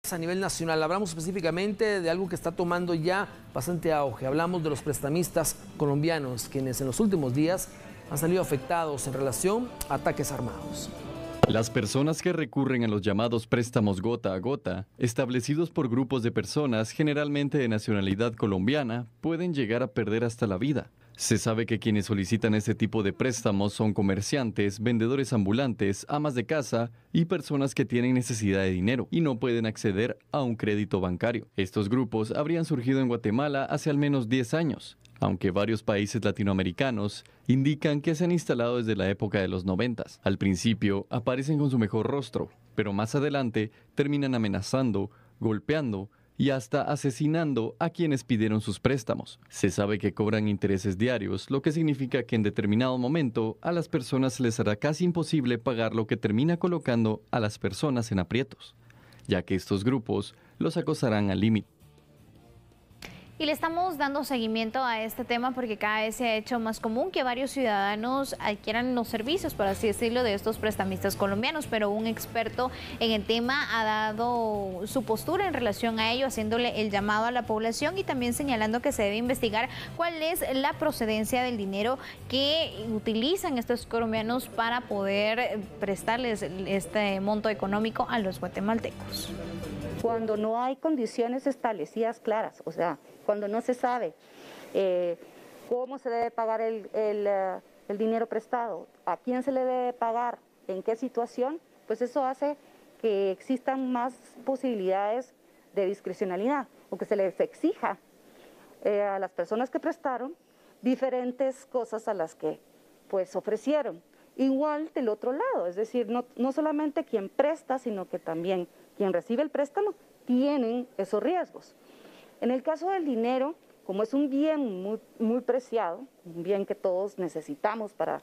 A nivel nacional, hablamos específicamente de algo que está tomando ya bastante auge. Hablamos de los prestamistas colombianos, quienes en los últimos días han salido afectados en relación a ataques armados. Las personas que recurren a los llamados préstamos gota a gota, establecidos por grupos de personas generalmente de nacionalidad colombiana, pueden llegar a perder hasta la vida. Se sabe que quienes solicitan este tipo de préstamos son comerciantes, vendedores ambulantes, amas de casa y personas que tienen necesidad de dinero y no pueden acceder a un crédito bancario. Estos grupos habrían surgido en Guatemala hace al menos 10 años, aunque varios países latinoamericanos indican que se han instalado desde la época de los 90. Al principio aparecen con su mejor rostro, pero más adelante terminan amenazando, golpeando y hasta asesinando a quienes pidieron sus préstamos. Se sabe que cobran intereses diarios, lo que significa que en determinado momento a las personas se les hará casi imposible pagar, lo que termina colocando a las personas en aprietos, ya que estos grupos los acosarán al límite. Y le estamos dando seguimiento a este tema porque cada vez se ha hecho más común que varios ciudadanos adquieran los servicios, por así decirlo, de estos prestamistas colombianos, pero un experto en el tema ha dado su postura en relación a ello, haciéndole el llamado a la población y también señalando que se debe investigar cuál es la procedencia del dinero que utilizan estos colombianos para poder prestarles este monto económico a los guatemaltecos. Cuando no hay condiciones establecidas claras, o sea, cuando no se sabe cómo se debe pagar el dinero prestado, a quién se le debe pagar, en qué situación, pues eso hace que existan más posibilidades de discrecionalidad o que se les exija a las personas que prestaron diferentes cosas a las que pues ofrecieron. Igual del otro lado, es decir, no solamente quien presta, sino que también quien recibe el préstamo tienen esos riesgos. En el caso del dinero, como es un bien muy preciado, un bien que todos necesitamos para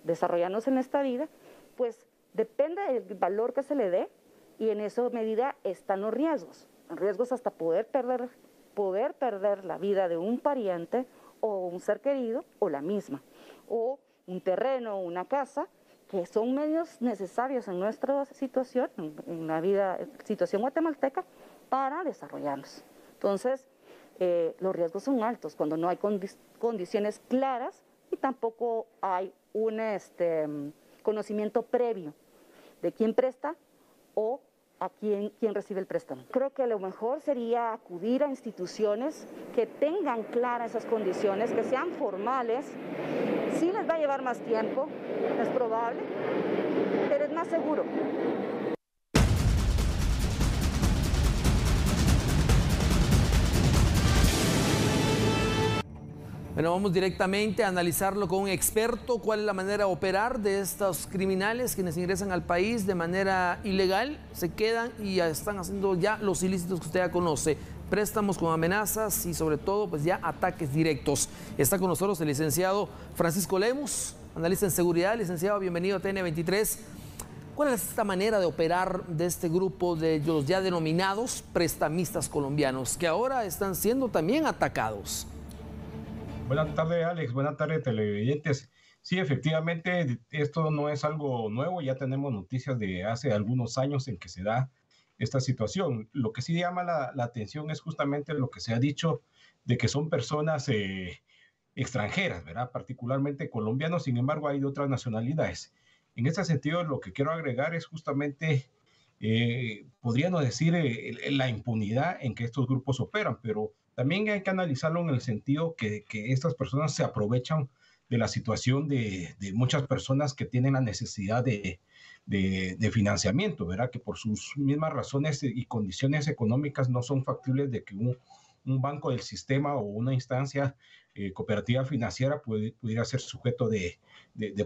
desarrollarnos en esta vida, pues depende del valor que se le dé y en esa medida están los riesgos hasta poder perder la vida de un pariente o un ser querido o la misma, o un terreno, una casa, que son medios necesarios en nuestra situación, en la situación guatemalteca, para desarrollarnos. Entonces, los riesgos son altos cuando no hay condiciones claras y tampoco hay un conocimiento previo de quién presta o a quién recibe el préstamo. Creo que lo mejor sería acudir a instituciones que tengan claras esas condiciones, que sean formales. Sí les va a llevar más tiempo, es probable, pero es más seguro. Bueno, vamos directamente a analizarlo con un experto, cuál es la manera de operar de estos criminales quienes ingresan al país de manera ilegal, se quedan y ya están haciendo ya los ilícitos que usted ya conoce, préstamos con amenazas y sobre todo pues ya ataques directos. Está con nosotros el licenciado Francisco Lemus, analista en seguridad. Licenciado, bienvenido a TN23. ¿Cuál es esta manera de operar de este grupo de los ya denominados prestamistas colombianos que ahora están siendo también atacados? Buenas tardes, Alex. Buenas tardes, televidentes. Sí, efectivamente, esto no es algo nuevo. Ya tenemos noticias de hace algunos años en que se da esta situación. Lo que sí llama la atención es justamente lo que se ha dicho de que son personas extranjeras, ¿verdad? Particularmente colombianos. Sin embargo, hay de otras nacionalidades. En ese sentido, lo que quiero agregar es justamente, podríamos decir, la impunidad en que estos grupos operan, pero también hay que analizarlo en el sentido que estas personas se aprovechan de la situación de muchas personas que tienen la necesidad de financiamiento, ¿verdad? Que por sus mismas razones y condiciones económicas no son factibles de que un banco del sistema o una instancia cooperativa financiera pudiera ser sujeto de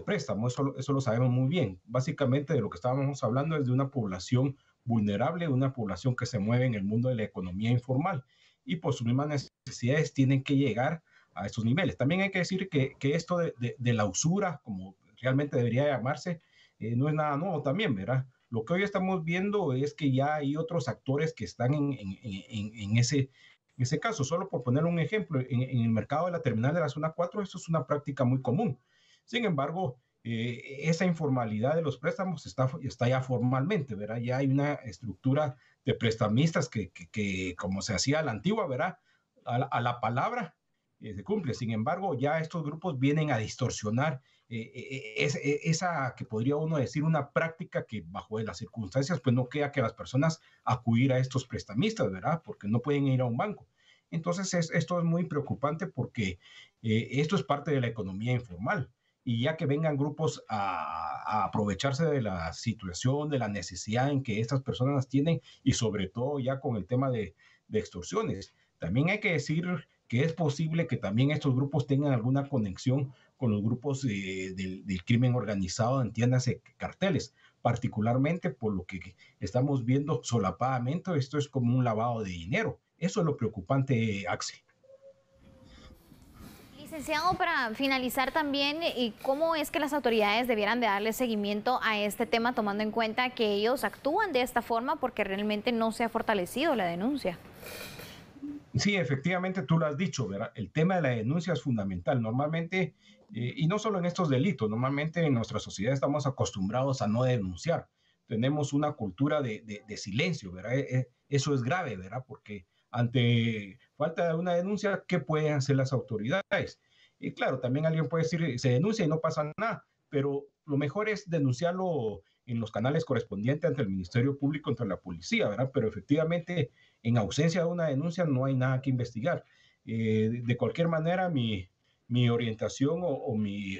préstamo. Eso lo sabemos muy bien. Básicamente de lo que estábamos hablando es de una población vulnerable, una población que se mueve en el mundo de la economía informal y por sus mismas necesidades tienen que llegar a estos niveles. También hay que decir que esto de la usura, como realmente debería llamarse, no es nada nuevo también, ¿verdad? Lo que hoy estamos viendo es que ya hay otros actores que están en ese caso. Solo por poner un ejemplo, en el mercado de la terminal de la zona 4, esto es una práctica muy común. Sin embargo, esa informalidad de los préstamos está ya formalmente, ¿verdad? Ya hay una estructura de prestamistas que como se hacía a la antigua, ¿verdad? A la palabra se cumple. Sin embargo, ya estos grupos vienen a distorsionar esa que podría uno decir una práctica que bajo las circunstancias pues no queda que las personas acudir a estos prestamistas, ¿verdad? Porque no pueden ir a un banco. Entonces esto es muy preocupante porque esto es parte de la economía informal. Y ya que vengan grupos a aprovecharse de la situación, de la necesidad en que estas personas tienen y sobre todo ya con el tema de extorsiones. También hay que decir que es posible que también estos grupos tengan alguna conexión con los grupos del crimen organizado, entiéndase carteles, particularmente por lo que estamos viendo solapadamente, esto es como un lavado de dinero. Eso es lo preocupante, Axel. Licenciado, para finalizar también, ¿cómo es que las autoridades debieran de darle seguimiento a este tema, tomando en cuenta que ellos actúan de esta forma porque realmente no se ha fortalecido la denuncia? Sí, efectivamente tú lo has dicho, ¿verdad? El tema de la denuncia es fundamental. Normalmente, y no solo en estos delitos, normalmente en nuestra sociedad estamos acostumbrados a no denunciar. Tenemos una cultura de silencio, ¿verdad? Eso es grave, ¿verdad? Porque ante falta de una denuncia, ¿qué pueden hacer las autoridades? Y claro, también alguien puede decir, se denuncia y no pasa nada, pero lo mejor es denunciarlo en los canales correspondientes ante el Ministerio Público, ante la policía, ¿verdad? Pero efectivamente, en ausencia de una denuncia no hay nada que investigar. De cualquier manera, mi orientación o mi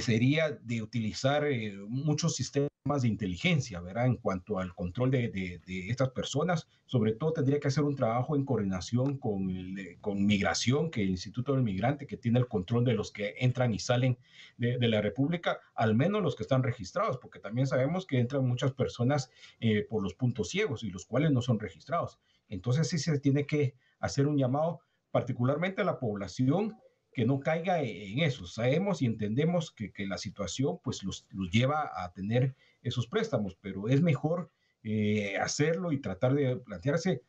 sería de utilizar muchos sistemas de inteligencia, ¿verdad? En cuanto al control de estas personas, sobre todo tendría que hacer un trabajo en coordinación con Migración, que el Instituto del Migrante, que tiene el control de los que entran y salen de la República, al menos los que están registrados, porque también sabemos que entran muchas personas por los puntos ciegos y los cuales no son registrados. Entonces sí se tiene que hacer un llamado particularmente a la población que no caiga en eso. Sabemos y entendemos que la situación pues los lleva a tener esos préstamos, pero es mejor hacerlo y tratar de plantearse,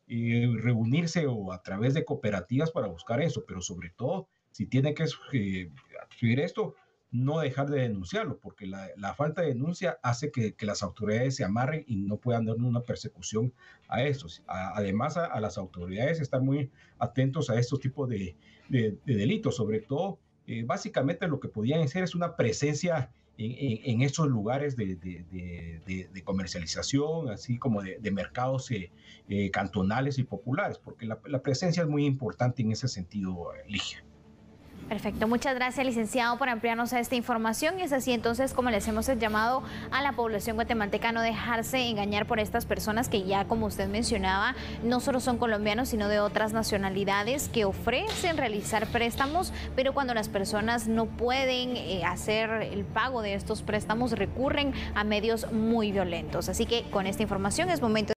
reunirse o a través de cooperativas para buscar eso, pero sobre todo, si tiene que subir esto, no dejar de denunciarlo, porque la falta de denuncia hace que las autoridades se amarren y no puedan dar una persecución a estos. Además, a las autoridades estar muy atentos a estos tipos de delitos, sobre todo, básicamente lo que podían hacer es una presencia en estos lugares de comercialización, así como de mercados cantonales y populares, porque la presencia es muy importante en ese sentido, Ligia. Perfecto, muchas gracias, licenciado, por ampliarnos esta información. Y es así entonces como le hacemos el llamado a la población guatemalteca a no dejarse engañar por estas personas que ya, como usted mencionaba, no solo son colombianos, sino de otras nacionalidades que ofrecen realizar préstamos, pero cuando las personas no pueden hacer el pago de estos préstamos, recurren a medios muy violentos. Así que con esta información es momento